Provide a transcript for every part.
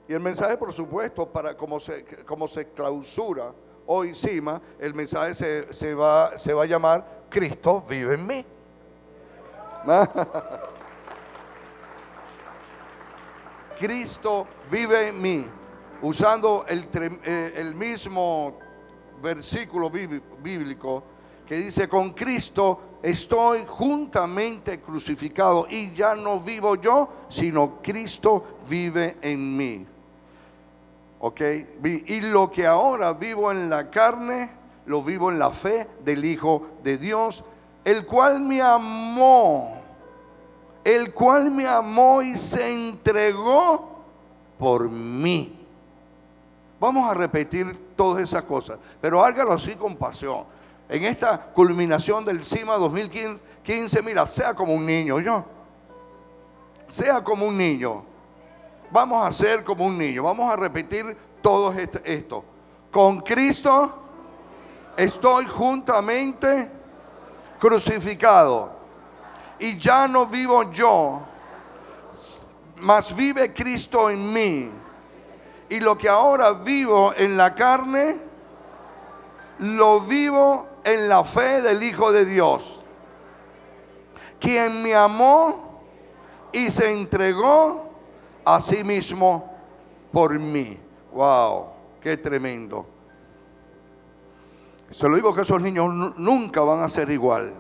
Y el mensaje, por supuesto, para como se clausura hoy CIMA, el mensaje se va a llamar Cristo vive en mí. Cristo vive en mí. Usando el mismo versículo bíblico que dice: con Cristo estoy juntamente crucificado y ya no vivo yo, sino Cristo vive en mí. ¿Ok? Y lo que ahora vivo en la carne, lo vivo en la fe del Hijo de Dios, el cual me amó y se entregó por mí. Vamos a repetir todas esas cosas, pero hágalo así con pasión. En esta culminación del CIMA 2015, mira, sea como un niño, sea como un niño. Vamos a ser como un niño. Vamos a repetir todo esto. Con Cristo estoy juntamente crucificado. Y ya no vivo yo, mas vive Cristo en mí. Y lo que ahora vivo en la carne, lo vivo en la fe del Hijo de Dios, quien me amó y se entregó a sí mismo por mí. Wow, qué tremendo. Se lo digo que esos niños nunca van a ser igual.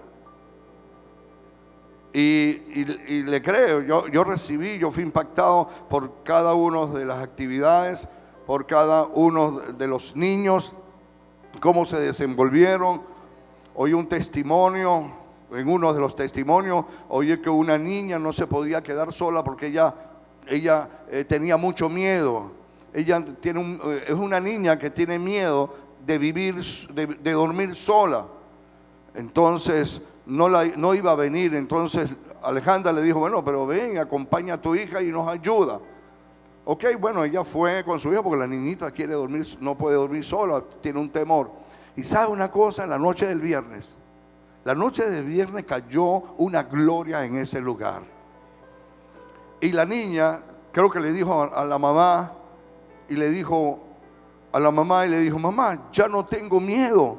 Y le creo, yo fui impactado por cada una de las actividades, por cada uno de los niños, cómo se desenvolvieron. Oí un testimonio, en uno de los testimonios, oí que una niña no se podía quedar sola porque ella tenía mucho miedo. Ella es una niña que tiene miedo de vivir, de dormir sola. Entonces no iba a venir. Entonces Alejandra le dijo: bueno, pero ven, acompaña a tu hija y nos ayuda. Ok, bueno, ella fue con su hija porque la niñita quiere dormir, no puede dormir sola, tiene un temor. Y sabe una cosa, la noche del viernes cayó una gloria en ese lugar. Y la niña, creo que le dijo a la mamá, y le dijo a la mamá, mamá, ya no tengo miedo.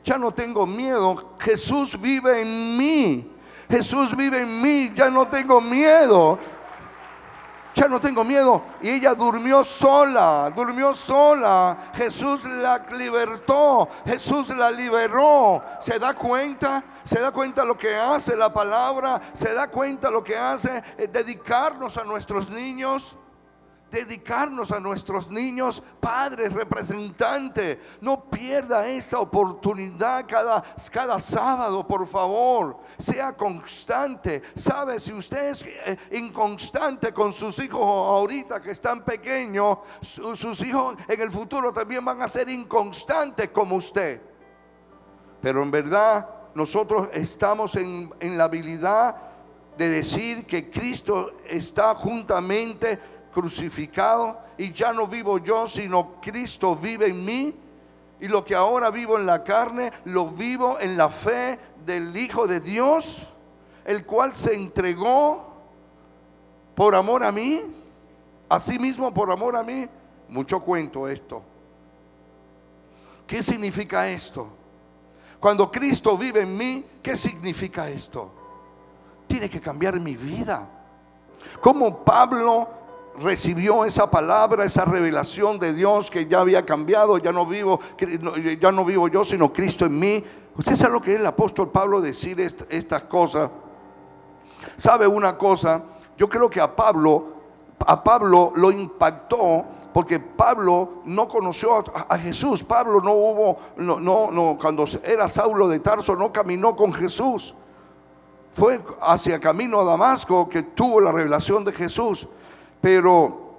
Ya no tengo miedo, Jesús vive en mí. Jesús vive en mí, ya no tengo miedo. Ya no tengo miedo. Y ella durmió sola. Jesús la libertó, Jesús la liberó. ¿Se da cuenta? ¿Se da cuenta lo que hace la palabra? ¿Se da cuenta lo que hace dedicarnos a nuestros niños? Padres, representantes, no pierda esta oportunidad cada sábado, por favor. Sea constante. Sabe, si usted es inconstante con sus hijos ahorita que están pequeños, sus hijos en el futuro también van a ser inconstantes como usted. Pero en verdad nosotros estamos en la habilidad de decir que Cristo está juntamente crucificado y ya no vivo yo, sino Cristo vive en mí. Y lo que ahora vivo en la carne, lo vivo en la fe del Hijo de Dios, el cual se entregó por amor a mí, a sí mismo por amor a mí. Mucho cuento esto. ¿Qué significa esto? Cuando Cristo vive en mí, ¿qué significa esto? Tiene que cambiar mi vida. Como Pablo recibió esa palabra, esa revelación de Dios, que ya había cambiado, ya no vivo yo, sino Cristo en mí. Usted sabe lo que es el apóstol Pablo decir estas cosas. ¿Sabe una cosa? Yo creo que a Pablo lo impactó porque Pablo no conoció a Jesús. Pablo cuando era Saulo de Tarso, no caminó con Jesús. Fue hacia camino a Damasco que tuvo la revelación de Jesús. Pero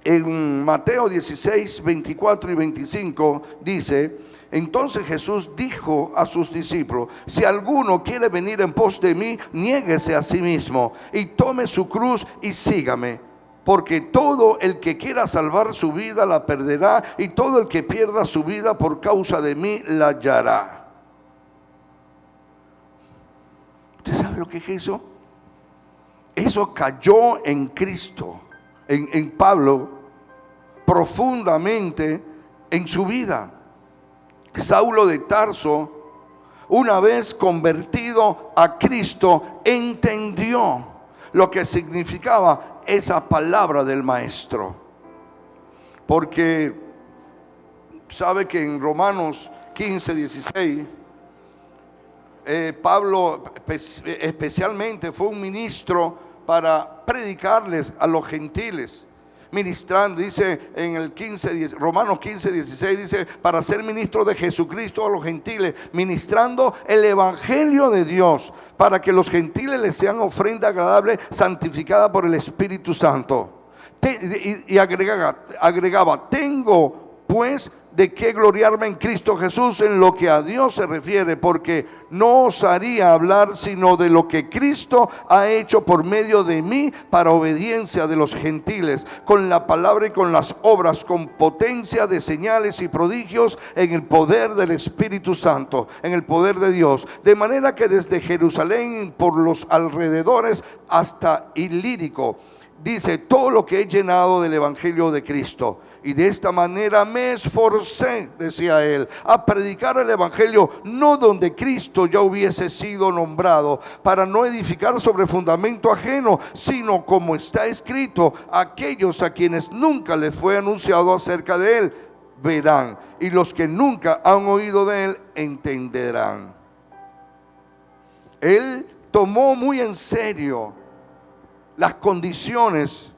en Mateo 16, 24 y 25 dice: entonces Jesús dijo a sus discípulos: si alguno quiere venir en pos de mí, niéguese a sí mismo y tome su cruz y sígame. Porque todo el que quiera salvar su vida la perderá, y todo el que pierda su vida por causa de mí la hallará. ¿Usted sabe lo que es eso? Eso cayó en Cristo, en Pablo, profundamente en su vida. Saulo de Tarso, una vez convertido a Cristo, entendió lo que significaba esa palabra del Maestro. Porque sabe que en Romanos 15, 16, Pablo especialmente fue un ministro para predicarles a los gentiles. Ministrando, dice en el Romanos 15, 16, dice, para ser ministro de Jesucristo a los gentiles, ministrando el evangelio de Dios, para que los gentiles les sean ofrenda agradable, santificada por el Espíritu Santo. Y agregaba, tengo pues de qué gloriarme en Cristo Jesús en lo que a Dios se refiere, porque no osaría hablar sino de lo que Cristo ha hecho por medio de mí para obediencia de los gentiles, con la palabra y con las obras, con potencia de señales y prodigios, en el poder del Espíritu Santo, en el poder de Dios, de manera que desde Jerusalén por los alrededores hasta Ilírico, dice, todo lo que he llenado del evangelio de Cristo. Y de esta manera me esforcé, decía él, a predicar el evangelio, no donde Cristo ya hubiese sido nombrado, para no edificar sobre fundamento ajeno, sino como está escrito, aquellos a quienes nunca les fue anunciado acerca de él, verán, y los que nunca han oído de él, entenderán. Él tomó muy en serio las condiciones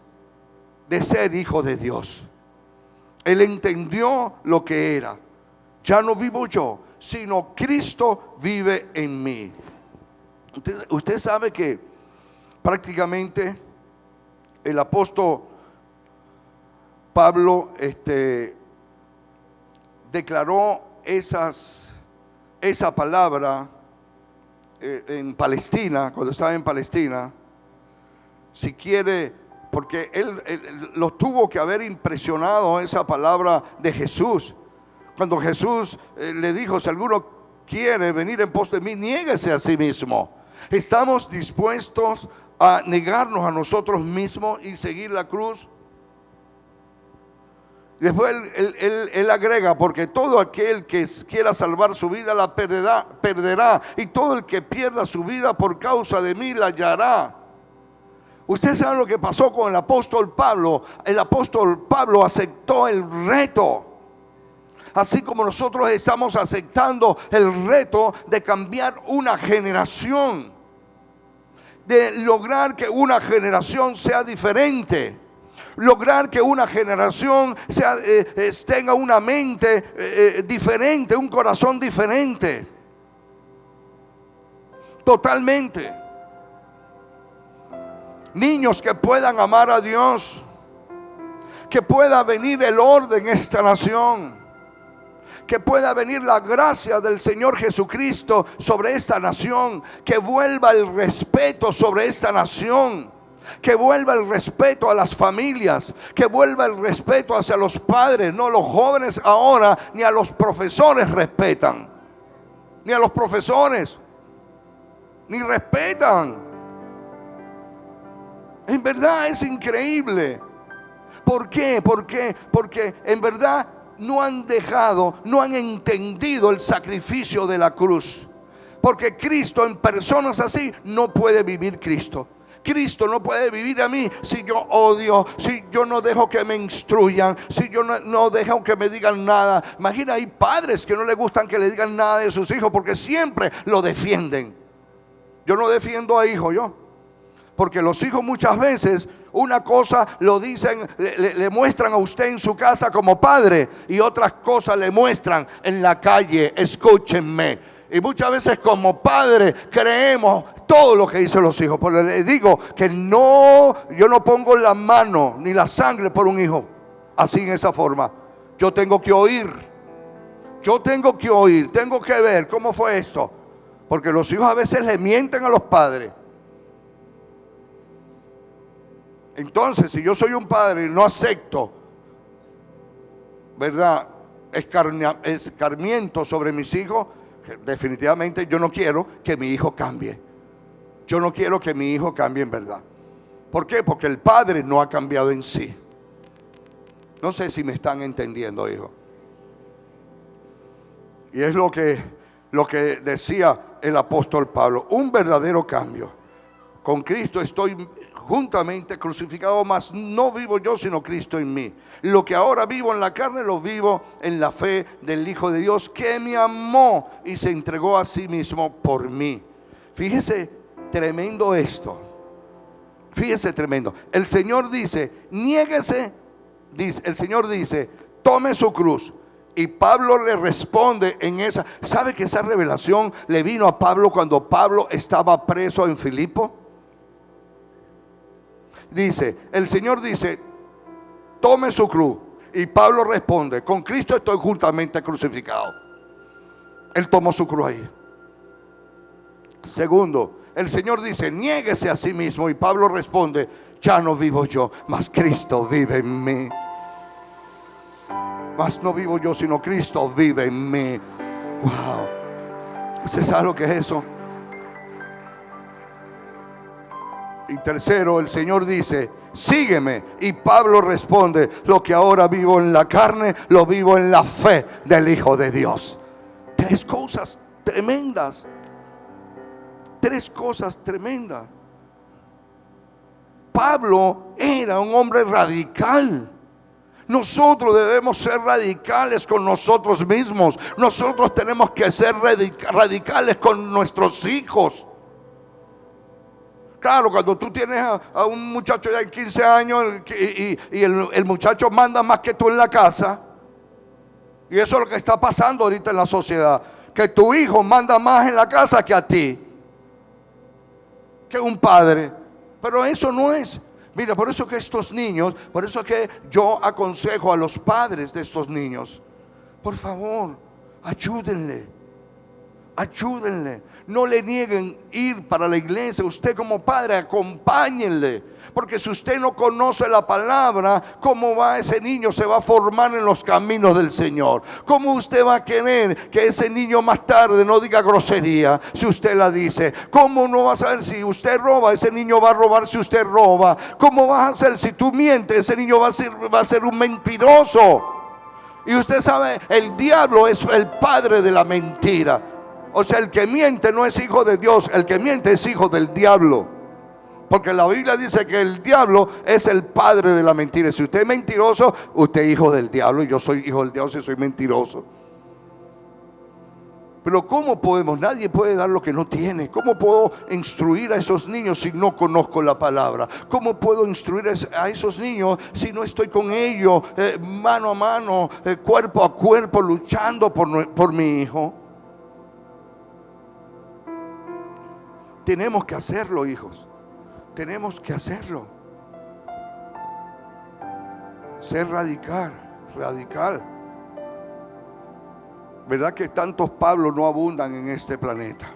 de ser hijo de Dios. Él entendió lo que era. Ya no vivo yo, sino Cristo vive en mí. Usted sabe que prácticamente el apóstol Pablo declaró esa palabra en Palestina, cuando estaba en Palestina. Si quiere, porque él lo tuvo que haber impresionado esa palabra de Jesús. Cuando Jesús le dijo, si alguno quiere venir en pos de mí, niéguese a sí mismo. ¿Estamos dispuestos a negarnos a nosotros mismos y seguir la cruz? Después él agrega, porque todo aquel que quiera salvar su vida la perderá, y todo el que pierda su vida por causa de mí la hallará. Usted sabe lo que pasó con el apóstol Pablo. El apóstol Pablo aceptó el reto. Así como nosotros estamos aceptando el reto de cambiar una generación, de lograr que una generación sea diferente, lograr que una generación tenga una mente diferente, un corazón diferente, totalmente. Niños que puedan amar a Dios, que pueda venir el orden en esta nación, que pueda venir la gracia del Señor Jesucristo sobre esta nación, que vuelva el respeto sobre esta nación, que vuelva el respeto a las familias, que vuelva el respeto hacia los padres. No, los jóvenes ahora ni a los profesores respetan, ni a los profesores, ni respetan. En verdad es increíble. ¿Por qué? Porque en verdad no han entendido el sacrificio de la cruz. Porque Cristo en personas así no puede vivir Cristo. Cristo no puede vivir a mí si yo odio, si yo no dejo que me instruyan, si yo no dejo que me digan nada. Imagina, hay padres que no les gustan que le digan nada de sus hijos porque siempre lo defienden. Yo no defiendo a hijos, porque los hijos muchas veces una cosa lo dicen, le muestran a usted en su casa como padre, y otras cosas le muestran en la calle. Escúchenme. Y muchas veces como padre creemos todo lo que dicen los hijos. Pero le digo que yo no pongo la mano ni la sangre por un hijo así, en esa forma. Yo tengo que oír, tengo que ver cómo fue esto. Porque los hijos a veces le mienten a los padres. Entonces, si yo soy un padre y no acepto, ¿verdad?, escarmiento sobre mis hijos, definitivamente yo no quiero que mi hijo cambie. Yo no quiero que mi hijo cambie en verdad. ¿Por qué? Porque el padre no ha cambiado en sí. No sé si me están entendiendo, hijo. Y es lo que decía el apóstol Pablo, un verdadero cambio. Con Cristo estoy juntamente crucificado, mas no vivo yo, sino Cristo en mí. Lo que ahora vivo en la carne, lo vivo en la fe del Hijo de Dios, que me amó y se entregó a sí mismo por mí. Fíjese, tremendo esto. Fíjese, tremendo. El Señor dice, niéguese, el Señor dice, tome su cruz. Y Pablo le responde en esa. ¿Sabe que esa revelación le vino a Pablo cuando Pablo estaba preso en Filipo? Dice, el Señor dice, tome su cruz. Y Pablo responde, con Cristo estoy juntamente crucificado. Él tomó su cruz ahí. Segundo, el Señor dice, niéguese a sí mismo. Y Pablo responde, ya no vivo yo, mas Cristo vive en mí. Mas no vivo yo, sino Cristo vive en mí. Wow. ¿Usted sabe lo que es eso? Y tercero, el Señor dice, sígueme. Y Pablo responde, lo que ahora vivo en la carne, lo vivo en la fe del Hijo de Dios. Tres cosas tremendas. Tres cosas tremendas. Pablo era un hombre radical. Nosotros debemos ser radicales con nosotros mismos. Nosotros tenemos que ser radicales con nuestros hijos. Claro, cuando tú tienes a un muchacho ya de 15 años y el muchacho manda más que tú en la casa, y eso es lo que está pasando ahorita en la sociedad, que tu hijo manda más en la casa que a ti, que un padre. Pero eso no es. Mira, por eso que estos niños, por eso que yo aconsejo a los padres de estos niños, por favor, ayúdenle. No le nieguen ir para la iglesia. Usted como padre, acompáñenle. Porque si usted no conoce la palabra, ¿cómo va ese niño? Se va a formar en los caminos del Señor. ¿Cómo usted va a querer que ese niño más tarde no diga grosería si usted la dice? ¿Cómo no va a saber si usted roba? Ese niño va a robar si usted roba. ¿Cómo vas a hacer si tú mientes? Ese niño va a ser un mentiroso. Y usted sabe, el diablo es el padre de la mentira. O sea, el que miente no es hijo de Dios, el que miente es hijo del diablo. Porque la Biblia dice que el diablo es el padre de la mentira. Si usted es mentiroso, usted es hijo del diablo. Y yo soy hijo del diablo si soy mentiroso. Pero ¿cómo podemos? Nadie puede dar lo que no tiene. ¿Cómo puedo instruir a esos niños si no conozco la palabra? ¿Cómo puedo instruir a esos niños si no estoy con ellos mano a mano, cuerpo a cuerpo, luchando por mi hijo? Tenemos que hacerlo, hijos. Tenemos que hacerlo. Ser radical. ¿Verdad que tantos Pablos no abundan en este planeta?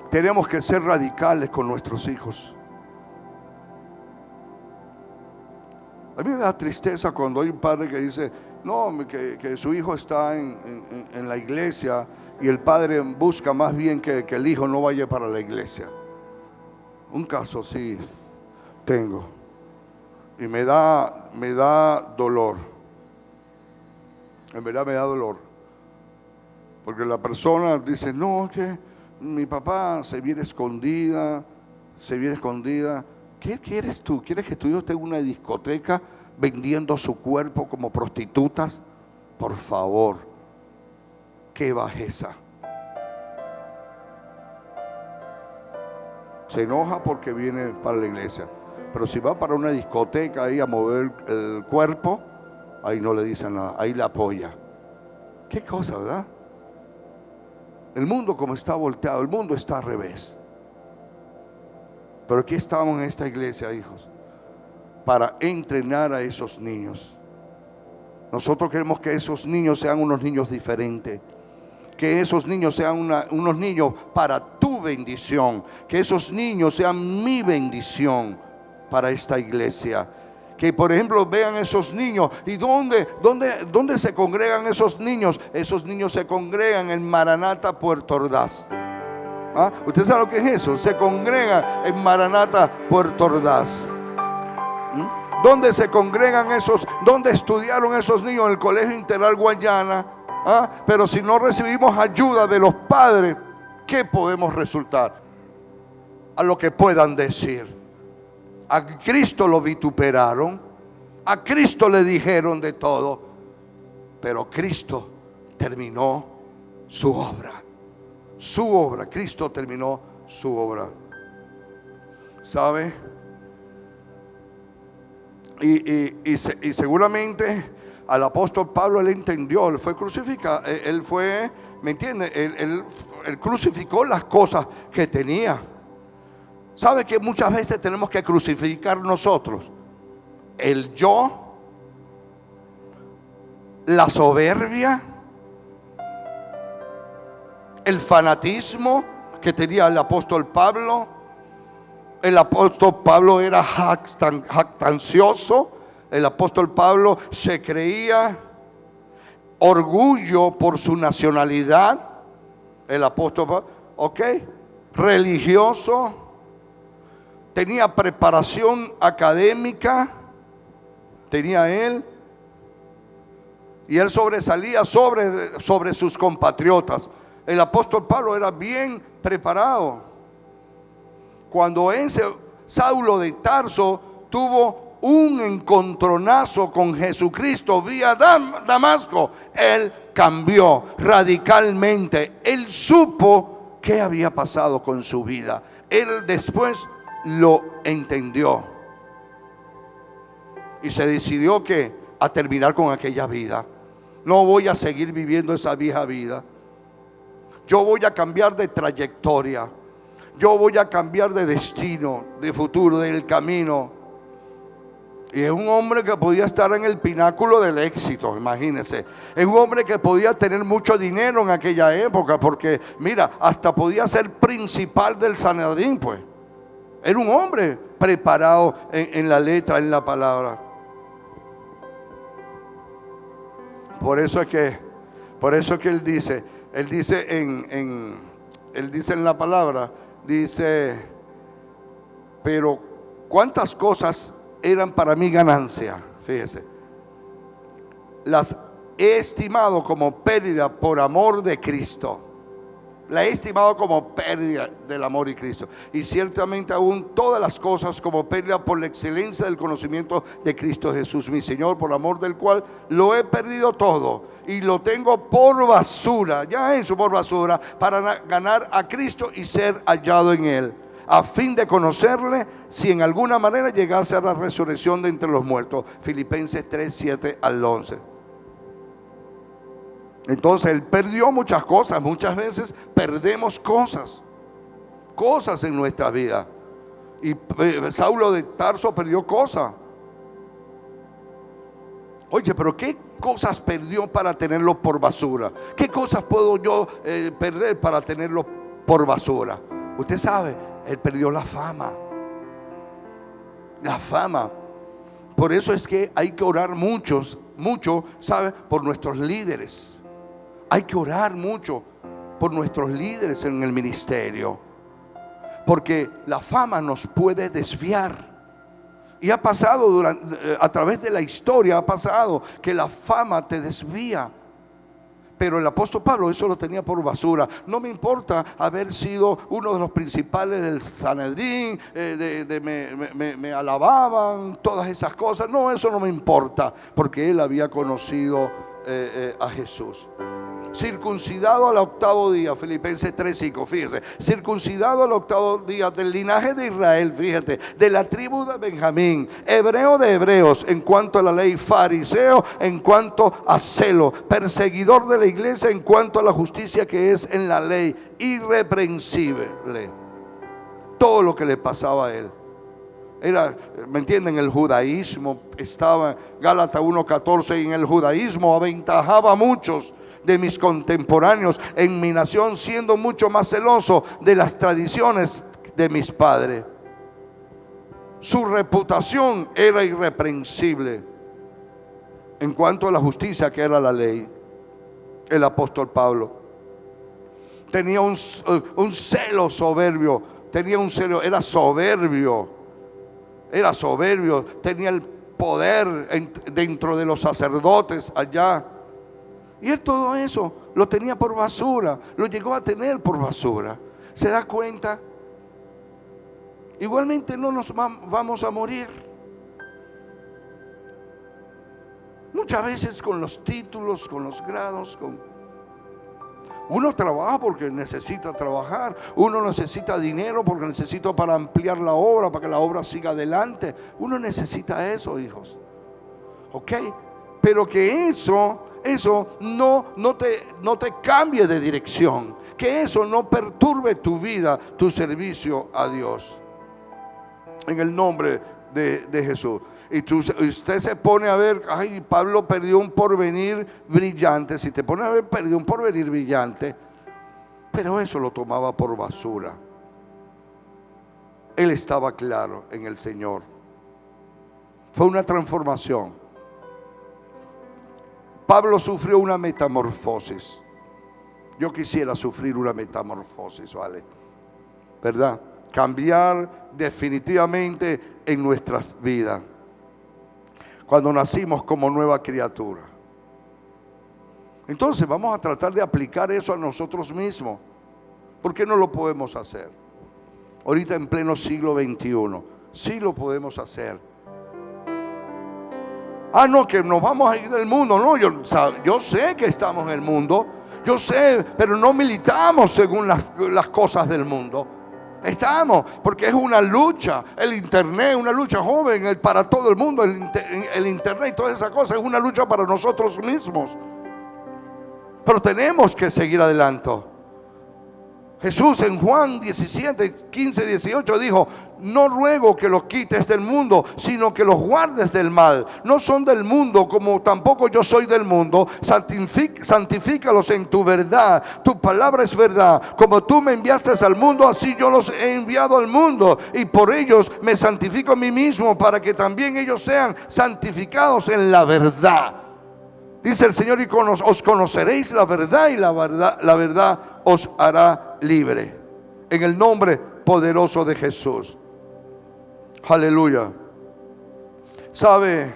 Tenemos que ser radicales con nuestros hijos. A mí me da tristeza cuando hay un padre que dice, no, que su hijo está en la iglesia y el padre busca más bien que el hijo no vaya para la iglesia. Un caso sí tengo y me da dolor. En verdad me da dolor, porque la persona dice, no, que mi papá se viene escondida. ¿Qué quieres tú? ¿Quieres que tu hijo esté en una discoteca vendiendo su cuerpo como prostitutas? Por favor, qué bajeza. Se enoja porque viene para la iglesia, pero si va para una discoteca ahí a mover el cuerpo, ahí no le dicen nada, ahí la apoya. Qué cosa, ¿verdad? El mundo como está volteado, el mundo está al revés. Pero aquí estamos en esta iglesia, hijos, para entrenar a esos niños. Nosotros queremos que esos niños sean unos niños diferentes. Que esos niños sean unos niños para tu bendición. Que esos niños sean mi bendición para esta iglesia. Que por ejemplo vean esos niños. ¿Y dónde se congregan esos niños? Esos niños se congregan en Maranata, Puerto Ordaz. ¿Ah? ¿Usted sabe lo que es eso? Se congregan en Maranata, Puerto Ordaz. ¿Dónde se congregan esos? ¿Dónde estudiaron esos niños? En el Colegio Integral Guayana. Pero si no recibimos ayuda de los padres, ¿qué podemos resultar? A lo que puedan decir. A Cristo lo vituperaron, a Cristo le dijeron de todo, pero Cristo terminó su obra. Su obra, Cristo terminó su obra. ¿Sabe? Y seguramente al apóstol Pablo él entendió, él fue crucificado, él fue, ¿me entiende? Él crucificó las cosas que tenía. ¿Sabe que muchas veces tenemos que crucificar nosotros? El yo, la soberbia, el fanatismo que tenía el apóstol Pablo. El apóstol Pablo era jactancioso. El apóstol Pablo se creía, orgullo por su nacionalidad. El apóstol Pablo, religioso, tenía preparación académica, tenía él, y él sobresalía sobre sus compatriotas. El apóstol Pablo era bien preparado. Cuando Saulo de Tarso tuvo un encontronazo con Jesucristo vía Damasco, él cambió radicalmente. Él supo qué había pasado con su vida. Él después lo entendió y se decidió a terminar con aquella vida. No voy a seguir viviendo esa vieja vida. Yo voy a cambiar de trayectoria. Yo voy a cambiar de destino, de futuro, del camino. Y es un hombre que podía estar en el pináculo del éxito, imagínense. Es un hombre que podía tener mucho dinero en aquella época, porque mira, hasta podía ser principal del Sanedrín, pues. Era un hombre preparado en la letra, en la palabra. Por eso es que él dice en la palabra, dice, pero cuántas cosas eran para mí ganancia, fíjese, las he estimado como pérdida por amor de Cristo. La he estimado como pérdida del amor de Cristo. Y ciertamente aún todas las cosas como pérdida por la excelencia del conocimiento de Cristo Jesús, mi Señor, por amor del cual lo he perdido todo y lo tengo por basura, ya eso por basura, para ganar a Cristo y ser hallado en Él, a fin de conocerle, si en alguna manera llegase a la resurrección de entre los muertos. Filipenses 3, 7 al 11. Entonces él perdió muchas cosas. Muchas veces perdemos cosas en nuestra vida. Y Saulo de Tarso perdió cosas. Oye, pero ¿qué cosas perdió para tenerlo por basura? ¿Qué cosas puedo yo perder para tenerlo por basura? Usted sabe, él perdió la fama. La fama. Por eso es que hay que orar mucho, ¿sabe? Por nuestros líderes. Hay que orar mucho por nuestros líderes en el ministerio, porque la fama nos puede desviar. Y ha pasado a través de la historia, ha pasado que la fama te desvía. Pero el apóstol Pablo eso lo tenía por basura. No me importa haber sido uno de los principales del Sanedrín, me alababan, todas esas cosas. No, eso no me importa, porque él había conocido a Jesús. Circuncidado al octavo día, Filipenses 3:5, fíjese, circuncidado al octavo día, del linaje de Israel, fíjate, de la tribu de Benjamín, hebreo de hebreos en cuanto a la ley, fariseo en cuanto a celo, perseguidor de la iglesia en cuanto a la justicia que es en la ley, irreprensible. Todo lo que le pasaba a él era, ¿me entienden? El judaísmo estaba, Gálatas 1:14, y en el judaísmo aventajaba a muchos de mis contemporáneos en mi nación, siendo mucho más celoso de las tradiciones de mis padres. Su reputación era irreprensible en cuanto a la justicia que era la ley. El apóstol Pablo tenía un celo soberbio, era soberbio, tenía el poder dentro de los sacerdotes allá. Y él todo eso lo tenía por basura, lo llegó a tener por basura. ¿Se da cuenta? Igualmente no nos vamos a morir. Muchas veces con los títulos, con los grados, uno trabaja porque necesita trabajar, uno necesita dinero porque necesita para ampliar la obra, para que la obra siga adelante. Uno necesita eso, hijos. ¿Ok? Pero que eso no te cambie de dirección, que eso no perturbe tu vida, tu servicio a Dios. En el nombre de Jesús. Y usted se pone a ver, ay, Pablo perdió un porvenir brillante. Si te pones a ver, perdió un porvenir brillante, pero eso lo tomaba por basura. Él estaba claro en el Señor. Fue una transformación. Pablo sufrió una metamorfosis. Yo quisiera sufrir una metamorfosis, ¿vale? ¿Verdad? Cambiar definitivamente en nuestras vidas. Cuando nacimos como nueva criatura. Entonces vamos a tratar de aplicar eso a nosotros mismos. ¿Por qué no lo podemos hacer? Ahorita en pleno siglo XXI. Sí lo podemos hacer. No, que nos vamos a ir del mundo. No, yo sé que estamos en el mundo. Yo sé, pero no militamos según las cosas del mundo. Estamos, porque es una lucha. El internet, una lucha joven para todo el mundo. El internet y todas esas cosas es una lucha para nosotros mismos. Pero tenemos que seguir adelante. Jesús en Juan 17, 15, 18 dijo: no ruego que los quites del mundo, sino que los guardes del mal. No son del mundo, como tampoco yo soy del mundo. Santifícalos en tu verdad. Tu palabra es verdad. Como tú me enviaste al mundo, así yo los he enviado al mundo. Y por ellos me santifico a mí mismo, para que también ellos sean santificados en la verdad. Dice el Señor: y os conoceréis la verdad, y la verdad os hará libre. En el nombre poderoso de Jesús. Aleluya. ¿Sabe,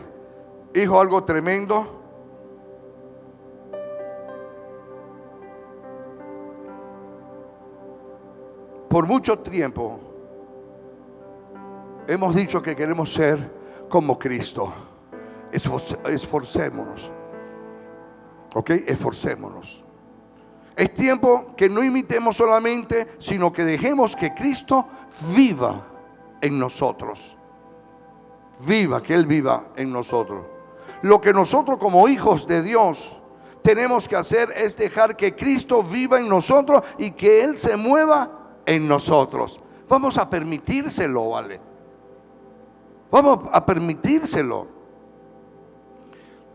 hijo, algo tremendo? Por mucho tiempo hemos dicho que queremos ser como Cristo. Esforcémonos. ¿Ok? Esforcémonos. Es tiempo que no imitemos solamente, sino que dejemos que Cristo viva en nosotros. Que Él viva en nosotros. Lo que nosotros como hijos de Dios tenemos que hacer es dejar que Cristo viva en nosotros y que Él se mueva en nosotros. Vamos a permitírselo, ¿vale? Vamos a permitírselo.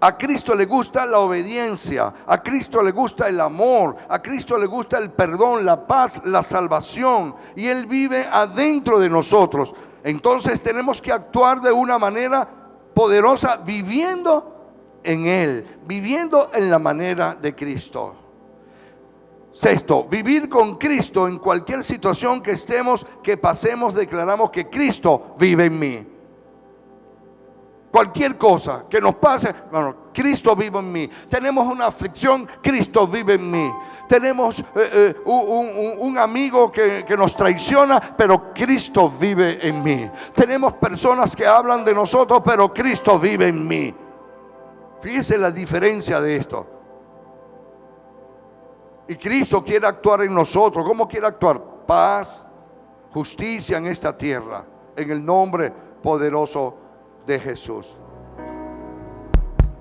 A Cristo le gusta la obediencia, a Cristo le gusta el amor, a Cristo le gusta el perdón, la paz, la salvación, y Él vive adentro de nosotros. Entonces tenemos que actuar de una manera poderosa, viviendo en Él, viviendo en la manera de Cristo. Sexto, vivir con Cristo en cualquier situación que estemos, que pasemos, declaramos que Cristo vive en mí. Cualquier cosa que nos pase, bueno, Cristo vive en mí. Tenemos una aflicción, Cristo vive en mí. Tenemos un amigo que nos traiciona, pero Cristo vive en mí. Tenemos personas que hablan de nosotros, pero Cristo vive en mí. Fíjese la diferencia de esto. Y Cristo quiere actuar en nosotros. ¿Cómo quiere actuar? Paz, justicia en esta tierra, en el nombre poderoso de Jesús.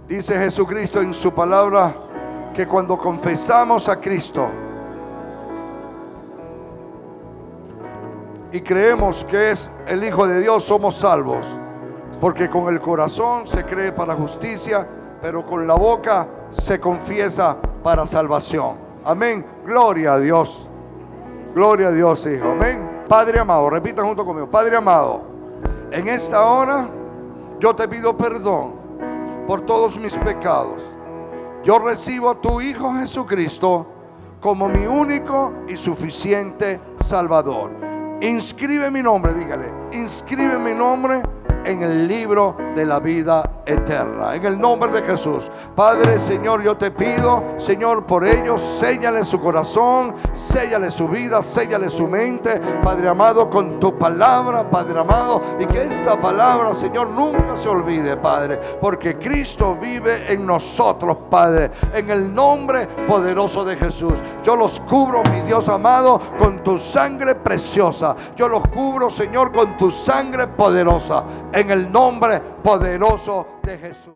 Dice Jesucristo en su palabra que cuando confesamos a Cristo y creemos que es el Hijo de Dios, somos salvos, porque con el corazón se cree para justicia, pero con la boca se confiesa para salvación. Amén. Gloria a Dios. Gloria a Dios, hijo. Amén. Padre amado, repita junto conmigo: Padre amado, en esta hora yo te pido perdón por todos mis pecados. Yo recibo a tu Hijo Jesucristo como mi único y suficiente Salvador. Inscribe mi nombre, dígale, inscribe mi nombre en el libro de de la vida eterna. En el nombre de Jesús, Padre, Señor, yo te pido, Señor, por ellos, séllale su corazón, séllale su vida, séllale su mente, Padre amado, con tu palabra, Padre amado, y que esta palabra, Señor, nunca se olvide, Padre, porque Cristo vive en nosotros, Padre, en el nombre poderoso de Jesús. Yo los cubro, mi Dios amado, con tu sangre preciosa. Yo los cubro, Señor, con tu sangre poderosa, en el nombre poderoso de Jesús.